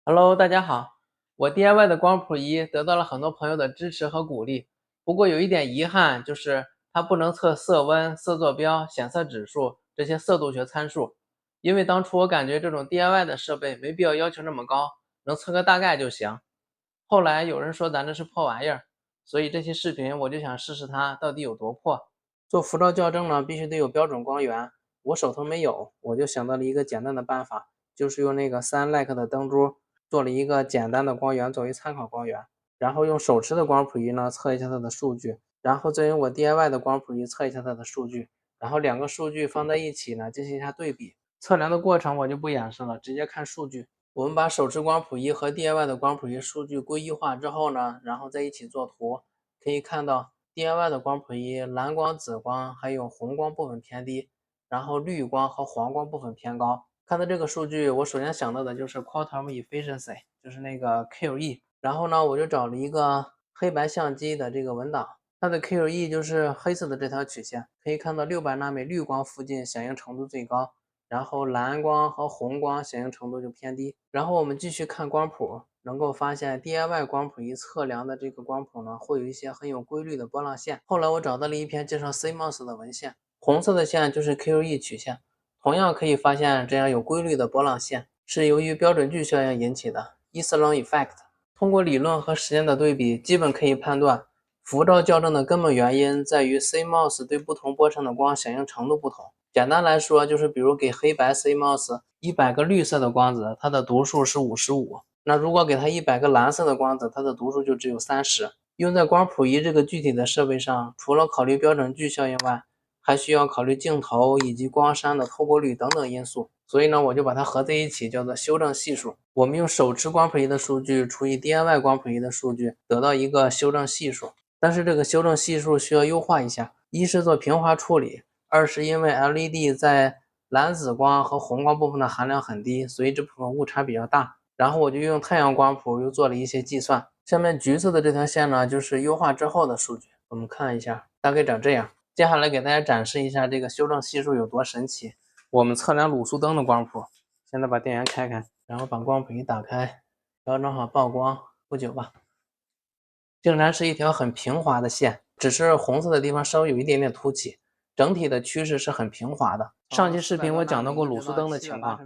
Hello，大家好。我 DIY 的光谱仪得到了很多朋友的支持和鼓励，不过有一点遗憾，就是它不能测色温、色坐标、显色指数这些色度学参数。因为当初我感觉这种 DIY 的设备没必要要求那么高，能测个大概就行。后来有人说咱这是破玩意儿，所以这期视频我就想试试它到底有多破。做辐照校正呢，必须得有标准光源，我手头没有，我就想到了一个简单的办法，就是用那个3Like 的灯珠做了一个简单的光源作为参考光源，然后用手持的光谱仪呢测一下它的数据，然后再用我 DIY 的光谱仪测一下它的数据，然后两个数据放在一起呢进行一下对比。测量的过程我就不演示了，直接看数据。我们把手持光谱仪和 DIY 的光谱仪数据归一化之后呢，然后在一起做图，可以看到 DIY 的光谱仪蓝光、紫光还有红光部分偏低，然后绿光和黄光部分偏高。看到这个数据，我首先想到的就是 Quantum Efficiency， 就是那个 QE。然后呢，我就找了一个黑白相机的这个文档，它的 QE 就是黑色的这条曲线，可以看到600纳米绿光附近响应程度最高，然后蓝光和红光响应程度就偏低。然后我们继续看光谱，能够发现 DIY 光谱仪测量的这个光谱呢，会有一些很有规律的波浪线。后来我找到了一篇介绍 CMOS 的文献，红色的线就是 QE 曲线，同样可以发现这样有规律的波浪线，是由于标准距效应引起的 Eastern Effect。通过理论和实验的对比，基本可以判断辐照校正的根本原因在于 CMOS 对不同波长的光响应程度不同。简单来说，就是比如给黑白 CMOS 100个绿色的光子，它的读数是55，那如果给它100个蓝色的光子，它的读数就只有30。用在光谱仪这个具体的设备上，除了考虑标准距效应外，还需要考虑镜头以及光栅的透过率等等因素，所以呢，我就把它合在一起，叫做修正系数。我们用手持光谱仪的数据除以 DIY 光谱仪的数据，得到一个修正系数。但是这个修正系数需要优化一下，一是做平滑处理，二是因为 LED 在蓝紫光和红光部分的含量很低，所以这部分误差比较大。然后我就用太阳光谱又做了一些计算。下面橘色的这条线呢，就是优化之后的数据，我们看一下，大概长这样。接下来给大家展示一下这个修正系数有多神奇。我们测量卤素灯的光谱，现在把电源开开，然后把光谱仪打开，调整好曝光，不久吧，竟然是一条很平滑的线，只是红色的地方稍微有一点点凸起，整体的趋势是很平滑的。上期视频我讲到过卤素灯的情况，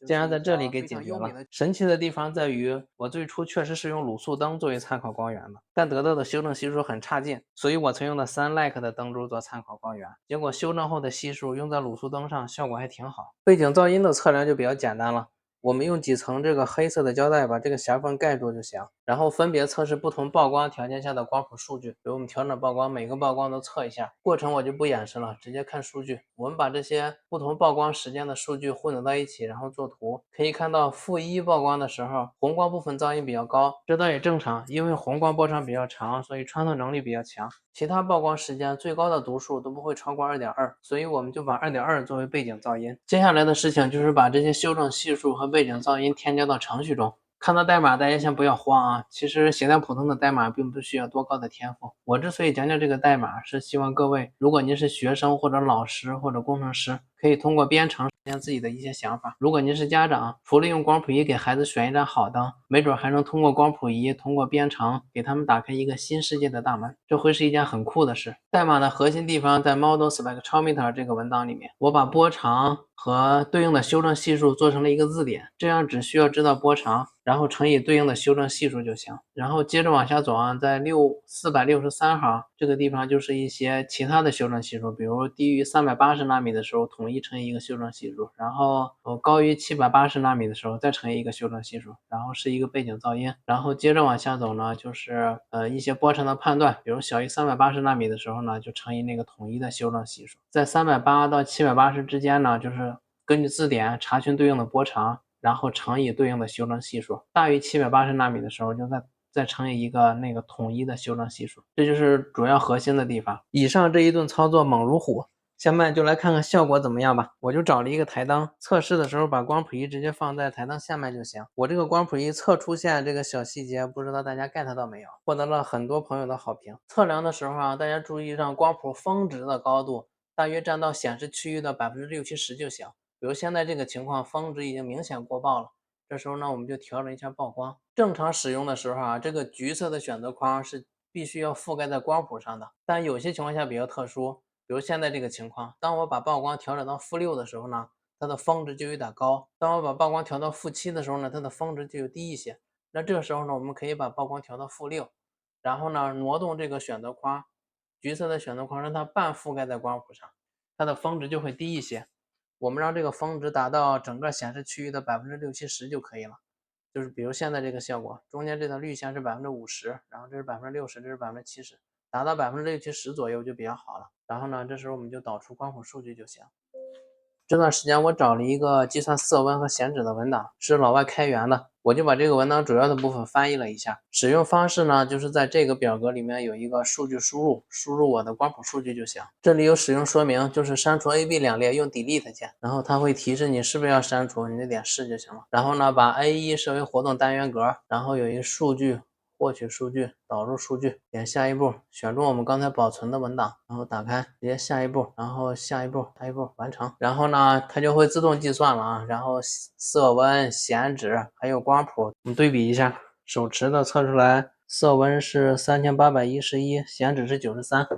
竟然在这里给解决了。神奇的地方在于，我最初确实是用卤素灯作为参考光源的，但得到的修正系数很差劲，所以我才用了3Like 的灯珠做参考光源。结果修正后的系数用在卤素灯上效果还挺好。背景噪音的测量就比较简单了。我们用几层这个黑色的胶带把这个狭缝盖住就行，然后分别测试不同曝光条件下的光谱数据。比如我们调整曝光，每个曝光都测一下，过程我就不演示了，直接看数据。我们把这些不同曝光时间的数据混合到一起，然后做图，可以看到-1曝光的时候，红光部分噪音比较高，这倒也正常，因为红光波长比较长，所以穿透能力比较强。其他曝光时间最高的读数都不会超过2.2，所以我们就把2.2作为背景噪音。接下来的事情就是把这些修正系数和背景噪音添加到程序中。看到代码大家先不要慌啊，其实写点普通的代码并不需要多高的天赋。我之所以讲这个代码，是希望各位，如果您是学生或者老师或者工程师，可以通过编程实现自己的一些想法。如果您是家长，除了用光谱仪给孩子选一盏好灯，没准还能通过光谱仪，通过编程给他们打开一个新世界的大门，这会是一件很酷的事。代码的核心地方在 Model Spectrometer 这个文档里面，我把波长和对应的修正系数做成了一个字典，这样只需要知道波长，然后乘以对应的修正系数就行。然后接着往下走啊，在463行这个地方就是一些其他的修正系数，比如低于380纳米的时候统一乘以一个修正系数，然后高于780纳米的时候再乘以一个修正系数，然后是一个背景噪音。然后接着往下走呢，就是一些波长的判断，比如小于380纳米的时候呢，就乘以那个统一的修正系数。在380到780之间呢，就是根据字典查询对应的波长，然后乘以对应的修正系数。大于780纳米的时候，就再乘以一个那个统一的修正系数。这就是主要核心的地方。以上这一顿操作猛如虎，下面就来看看效果怎么样吧。我就找了一个台灯，测试的时候把光谱仪直接放在台灯下面就行。我这个光谱仪测出线这个小细节，不知道大家 get 到没有？获得了很多朋友的好评。测量的时候啊，大家注意让光谱峰值的高度大约占到显示区域的60%-70%就行。比如现在这个情况，峰值已经明显过曝了，这时候呢，我们就调整一下曝光。正常使用的时候啊，这个橘色的选择框是必须要覆盖在光谱上的，但有些情况下比较特殊，比如现在这个情况，当我把曝光调整到-6的时候呢，它的峰值就有点高；当我把曝光调到-7的时候呢，它的峰值就有低一些。那这个时候呢，我们可以把曝光调到-6，然后呢，挪动这个选择框，橘色的选择框，让它半覆盖在光谱上，它的峰值就会低一些。我们让这个峰值达到整个显示区域的60%-70%就可以了。就是比如现在这个效果，中间这条绿线是50%，然后这是60%，这是70%，达到60%-70%左右就比较好了。然后呢，这时候我们就导出光谱数据就行。这段时间我找了一个计算色温和显脂的文档，是老外开源的，我就把这个文档主要的部分翻译了一下。使用方式呢，就是在这个表格里面有一个数据输入，输入我的光谱数据就行。这里有使用说明，就是删除 A、B 两列用 Delete 键，然后它会提示你是不是要删除，你就点是就行了。然后呢，把 A1 设为活动单元格，然后有一个数据。获取数据，导入数据，点下一步，选中我们刚才保存的文档，然后打开，直接下一步，然后下一步，下一步完成。然后呢，它就会自动计算了啊。然后色温、显脂还有光谱，我们对比一下，手持的测出来色温是3811，显脂是93。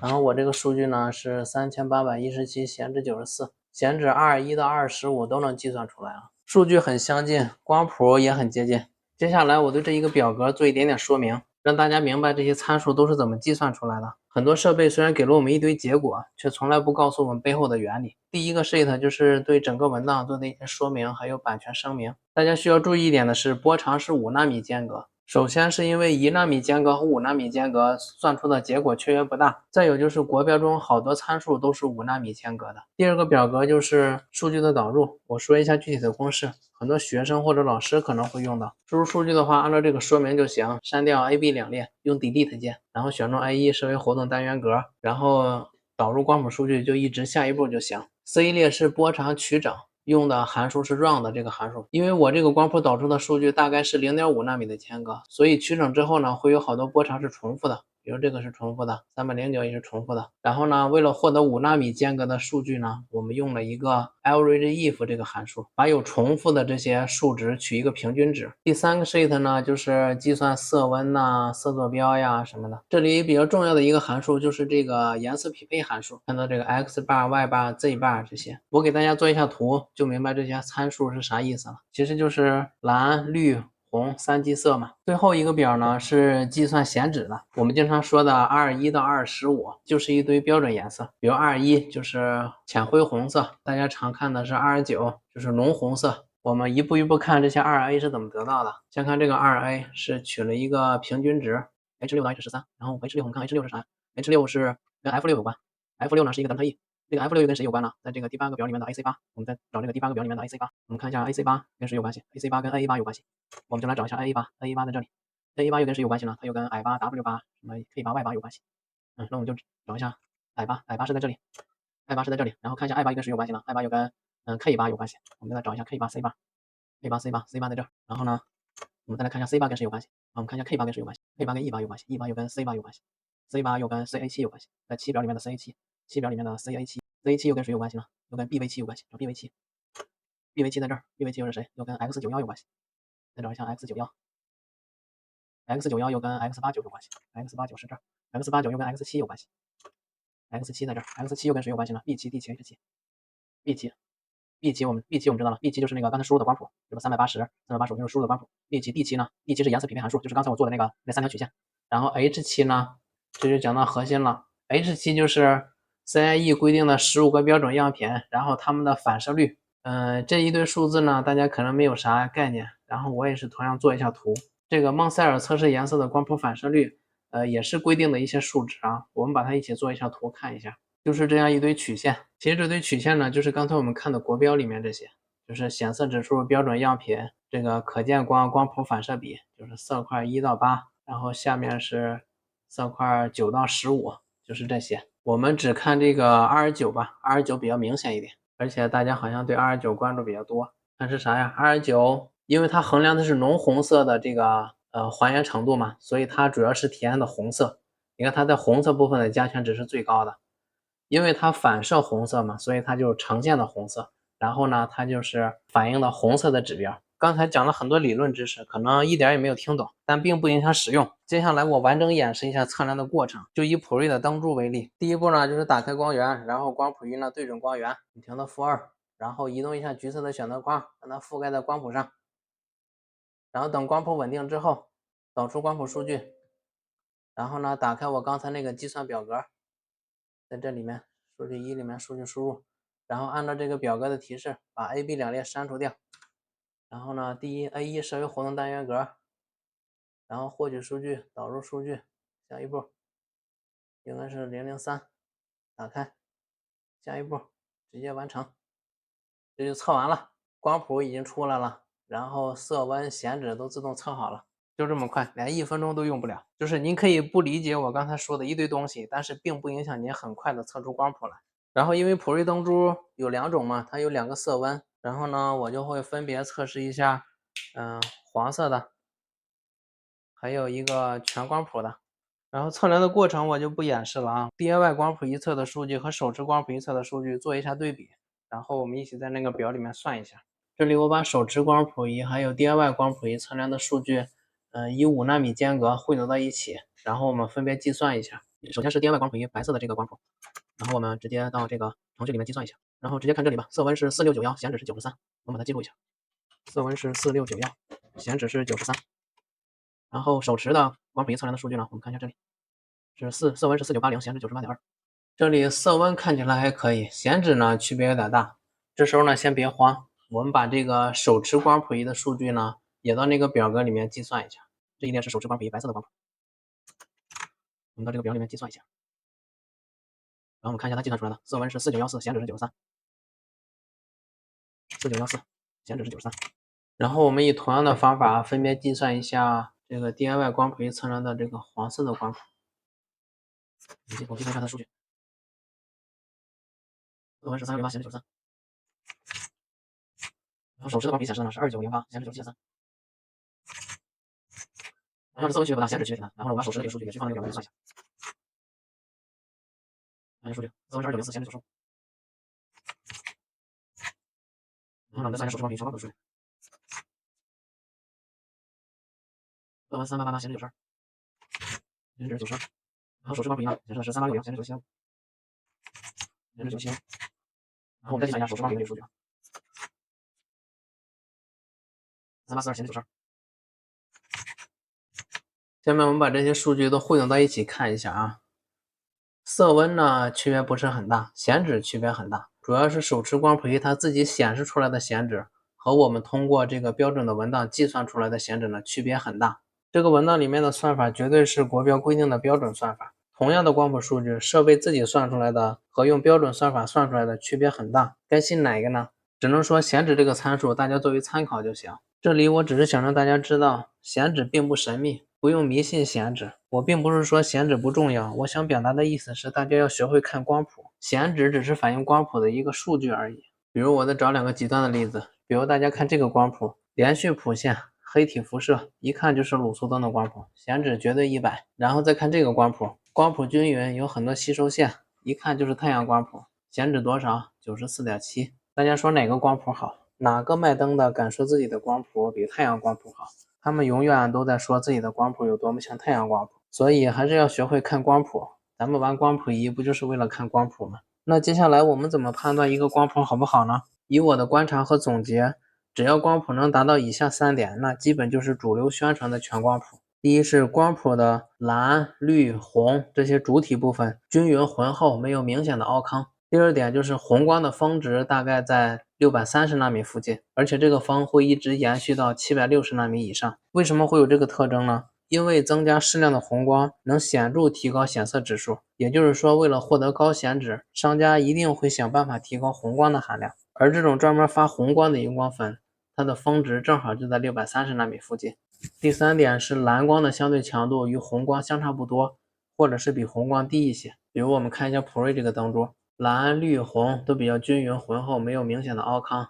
然后我这个数据呢是3817，显脂94，显脂21到25都能计算出来啊，数据很相近，光谱也很接近。接下来我对这一个表格做一点点说明，让大家明白这些参数都是怎么计算出来的。很多设备虽然给了我们一堆结果，却从来不告诉我们背后的原理。第一个 sheet 就是对整个文档做的一些说明，还有版权声明。大家需要注意一点的是，波长是5纳米间隔。首先是因为1纳米间隔和5纳米间隔算出的结果区别不大，再有就是国标中好多参数都是5纳米间隔的。第二个表格就是数据的导入，我说一下具体的公式，很多学生或者老师可能会用到。输入数据的话，按照这个说明就行，删掉 A、B 两列，用 Delete 键，然后选中 A1 设为活动单元格，然后导入光谱数据就一直下一步就行。C 列是波长取整。用的函数是 round 这个函数，因为我这个光谱导出的数据大概是0.5纳米的间隔，所以取整之后呢，会有好多波长是重复的，比如这个是重复的，309也是重复的。然后呢，为了获得5纳米间隔的数据呢，我们用了一个 average if 这个函数，把有重复的这些数值取一个平均值。第三个 sheet 呢，就是计算色温呐、色坐标呀什么的。这里比较重要的一个函数就是这个颜色匹配函数，看到这个 x bar、y bar、z bar 这些，我给大家做一下图。就明白这些参数是啥意思了，其实就是蓝、绿、红3基色嘛。最后一个表呢是计算显脂的，我们经常说的21到215就是一堆标准颜色，比如21就是浅灰红色，大家常看的是29就是浓红色。我们一步一步看这些 2A 是怎么得到的。先看这个 2A 是取了一个平均值 H6 到 H13， 然后 H6 我们看 H6 是啥， H6 是跟 F6 有关， F6 呢是一个德特 E，这个 F6 又跟谁有关呢？在这个第8个表里面的 AC8， 我们再找这个第8个表里面的 AC8， 我们看一下 AC8 跟谁有关系， AC8 跟 AA8 有关系，我们就来找一下 AA8 在这里， AA8 又跟谁有关系呢？它又跟 I8、W8 什么 K8、Y8 有关系。那我们就找一下 I8 是在这里， I8 是在这里，然后看一下 I8 又跟谁有关系呢？ I8 又跟K8 有关系，我们再来找一下 K8、C8，C8 在这儿，然后呢我们再来看一下 C8 跟谁有关系，我们看一下 K8 跟谁有关系， K8 跟 E8 有关系， E8 又跟 C8 有关系， C8 又跟 CA7 有关系，在7表里面的 CA7，7表里面的 CA7 又跟谁有关系呢？又跟 BV7 有关系，找 BV7 在这儿， BV7 又是谁？又跟 X91 有关系，再找一下 X91 又跟 X89 有关系， X89 是这儿， X89 又跟 X7 有关系， X7 在这儿， X7 又跟谁有关系呢？ B7 我们知道了， B7 就是那个刚才输入的光谱，这个380就是输入的光谱。D7 呢 ，D7 是颜色匹配函数，就是刚才我做的那3条曲线。然后 H7 呢，这就讲到核心了。H7 就是 CIE 规定的15个标准样品，然后它们的反射率。这一堆数字呢，大家可能没有啥概念，然后我也是同样做一下图。这个孟塞尔测试颜色的光谱反射率，也是规定的一些数值啊，我们把它一起做一下图看一下。就是这样一堆曲线，其实这堆曲线呢，就是刚才我们看的国标里面这些，就是显色指数、标准样品、这个可见光、光谱反射比，就是色块1到8，然后下面是色块9到15，就是这些。我们只看这个29吧，29比较明显一点，而且大家好像对29关注比较多。看是啥呀？29，因为它衡量的是浓红色的这个还原程度嘛，所以它主要是体现的红色。你看它在红色部分的加权值是最高的。因为它反射红色嘛，所以它就呈现的红色，然后呢它就是反映的红色的指标，刚才讲了很多理论知识，可能一点也没有听懂，但并不影响使用。接下来我完整演示一下测量的过程。就以普瑞的灯珠为例，第一步呢就是打开光源，然后光谱仪呢对准光源，你调到-2，然后移动一下橘色的选择框，让它覆盖在光谱上，然后等光谱稳定之后，导出光谱数据，然后呢打开我刚才那个计算表格，在这里面数据1里面数据输入，然后按照这个表格的提示把 A、B 两列删除掉。然后呢，第一 A1 设为活动单元格，然后获取数据，导入数据，下一步应该是003，打开，下一步直接完成，这就测完了，光谱已经出来了，然后色温、显脂都自动测好了，就这么快，连1分钟都用不了。就是您可以不理解我刚才说的一堆东西，但是并不影响您很快的测出光谱来。然后因为普瑞灯珠有2种嘛，它有2个色温，然后呢，我就会分别测试一下，黄色的，还有一个全光谱的。然后测量的过程我就不演示了啊。DIY 光谱仪测的数据和手持光谱仪测的数据做一下对比，然后我们一起在那个表里面算一下。这里我把手持光谱仪还有 DIY 光谱仪测量的数据，以5纳米间隔汇总到一起，然后我们分别计算一下。首先是 DIY 光谱仪白色的这个光谱，然后我们直接到这个程序里面计算一下，然后直接看这里吧，色温是4691，显脂是93，我们把它记录一下。色温是4691，显脂是93。然后手持的光谱仪测量的数据呢，我们看一下这里，色温是4980，显脂98.2。这里色温看起来还可以，显脂呢区别有点大。这时候呢先别慌，我们把这个手持光谱仪的数据呢也到那个表格里面计算一下。这一列是手持光谱仪白色的光谱，我们到这个表里面计算一下。然后我们看一下它计算出来的色温是4914，显脂是93。4914，显脂是93。然后我们以同样的方法分别计算一下这个 DIY 光谱仪测量的这个黄色的光谱。我计算一下它的数据，色温是3608，显脂93。然后手持的光谱仪显示呢是2908，显脂73。然后这色温区别不大，显脂区别挺大。然后我把手持的这个数据也去放那个表格里算一下。看一下数据，色温是2904，显脂95。然后我们再算一下手持光谱仪全光谱的数据，色温3888，显脂92，显脂92。然后手持光谱仪呢显示的是3860，显脂975，显脂975。然后我们再计算一下手持光谱仪的这个数据，3842，显脂92。下面我们把这些数据都汇总到一起看一下啊。色温呢区别不是很大，显脂区别很大，主要是手持光谱仪它自己显示出来的显脂和我们通过这个标准的文档计算出来的显脂呢区别很大。这个文档里面的算法绝对是国标规定的标准算法，同样的光谱数据，设备自己算出来的和用标准算法算出来的区别很大，该信哪个呢？只能说显脂这个参数大家作为参考就行。这里我只是想让大家知道，显脂并不神秘，不用迷信显脂。我并不是说显脂不重要，我想表达的意思是大家要学会看光谱，显脂只是反映光谱的一个数据而已。比如我再找2个极端的例子，比如大家看这个光谱，连续谱线，黑体辐射，一看就是卤素灯的光谱，显脂绝对100。然后再看这个光谱，光谱均匀，有很多吸收线，一看就是太阳光谱，显脂多少？94.7。大家说哪个光谱好？哪个卖灯的敢说自己的光谱比太阳光谱好？他们永远都在说自己的光谱有多么像太阳光谱，所以还是要学会看光谱。咱们玩光谱仪不就是为了看光谱吗？那接下来我们怎么判断一个光谱好不好呢？以我的观察和总结，只要光谱能达到以下3点，那基本就是主流宣传的全光谱。第一是光谱的蓝、绿、红这些主体部分均匀浑厚，没有明显的凹坑。第二点就是红光的峰值大概在630纳米附近，而且这个峰会一直延续到760纳米以上。为什么会有这个特征呢？因为增加适量的红光能显著提高显色指数，也就是说为了获得高显脂，商家一定会想办法提高红光的含量。而这种专门发红光的荧光粉，它的峰值正好就在630纳米附近。第三点是蓝光的相对强度与红光相差不多，或者是比红光低一些。比如我们看一下普瑞这个灯珠，蓝、绿、红都比较均匀浑厚，没有明显的凹坑。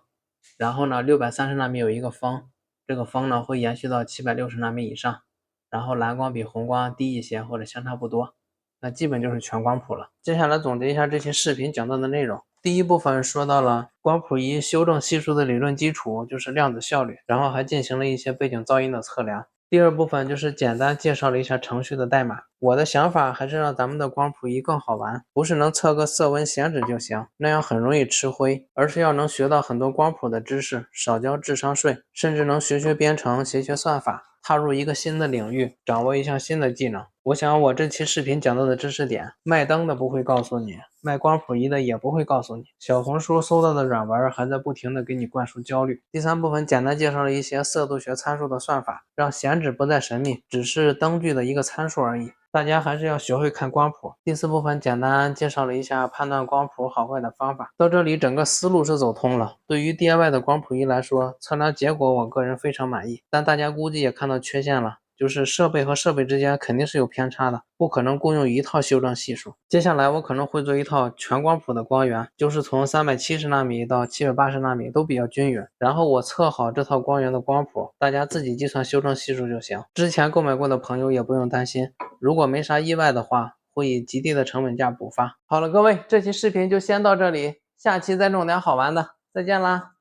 然后呢，630纳米有一个峰，这个峰呢会延续到760纳米以上。然后蓝光比红光低一些或者相差不多，那基本就是全光谱了。接下来总结一下这些视频讲到的内容。第一部分说到了光谱仪修正系数的理论基础，就是量子效率，然后还进行了一些背景噪音的测量。第二部分就是简单介绍了一下程序的代码。我的想法还是让咱们的光谱仪更好玩，不是能测个色温显纸就行，那样很容易吃灰，而是要能学到很多光谱的知识，少交智商税，甚至能学编程，学算法，踏入一个新的领域，掌握一项新的技能。我想我这期视频讲到的知识点，卖灯的不会告诉你，卖光谱仪的也不会告诉你，小红书搜到的软文还在不停的给你灌输焦虑。第三部分简单介绍了一些色度学参数的算法，让显纸不再神秘，只是灯具的一个参数而已。大家还是要学会看光谱。第四部分简单介绍了一下判断光谱好坏的方法。到这里整个思路是走通了。对于 DIY 的光谱仪来说，测量结果我个人非常满意，但大家估计也看到缺陷了。就是设备和设备之间肯定是有偏差的，不可能共用一套修正系数。接下来我可能会做一套全光谱的光源，就是从370纳米到780纳米都比较均匀，然后我测好这套光源的光谱，大家自己计算修正系数就行。之前购买过的朋友也不用担心，如果没啥意外的话，会以极低的成本价补发。好了，各位，这期视频就先到这里，下期再弄点好玩的，再见啦！